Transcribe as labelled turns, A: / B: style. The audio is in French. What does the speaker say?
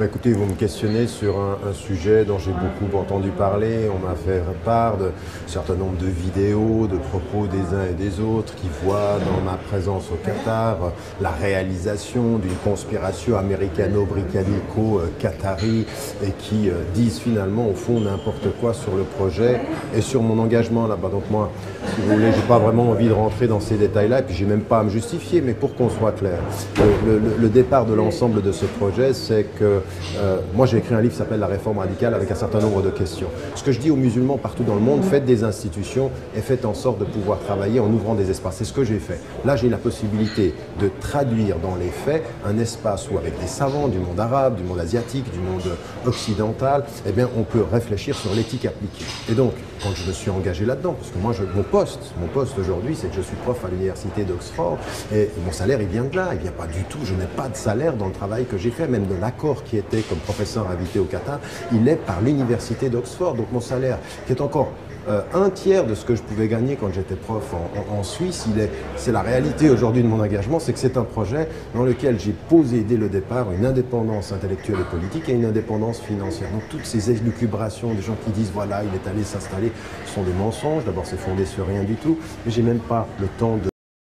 A: Écoutez, vous me questionnez sur un sujet dont j'ai beaucoup entendu parler. On m'a fait part d'un certain nombre de vidéos, de propos des uns et des autres qui voient dans ma présence au Qatar la réalisation d'une conspiration américano-britannico-qatari et qui disent finalement au fond n'importe quoi sur le projet et sur mon engagement là-bas. Donc moi, si vous voulez, j'ai pas vraiment envie de rentrer dans ces détails-là et puis j'ai même pas à me justifier, mais pour qu'on soit clair, le départ de l'ensemble de ce projet, c'est que moi j'ai écrit un livre qui s'appelle La réforme radicale avec un certain nombre de questions. Ce que je dis aux musulmans partout dans le monde, faites des institutions et faites en sorte de pouvoir travailler en ouvrant des espaces. C'est ce que j'ai fait. Là j'ai la possibilité de traduire dans les faits un espace où avec des savants du monde arabe, du monde asiatique, du monde occidental, eh bien on peut réfléchir sur l'éthique appliquée. Et donc quand je me suis engagé là-dedans, parce que moi mon poste aujourd'hui c'est que je suis prof à l'université d'Oxford et mon salaire il vient de là, il vient pas du tout, je n'ai pas de salaire dans le travail que j'ai fait, même de l'accord qui était comme professeur invité au Qatar, il est par l'université d'Oxford. Donc mon salaire, qui est encore un tiers de ce que je pouvais gagner quand j'étais prof en Suisse, c'est la réalité aujourd'hui de mon engagement, c'est que c'est un projet dans lequel j'ai posé dès le départ une indépendance intellectuelle et politique et une indépendance financière. Donc toutes ces élucubrations des gens qui disent voilà, il est allé s'installer, sont des mensonges. D'abord, c'est fondé sur rien du tout, mais j'ai même pas le temps de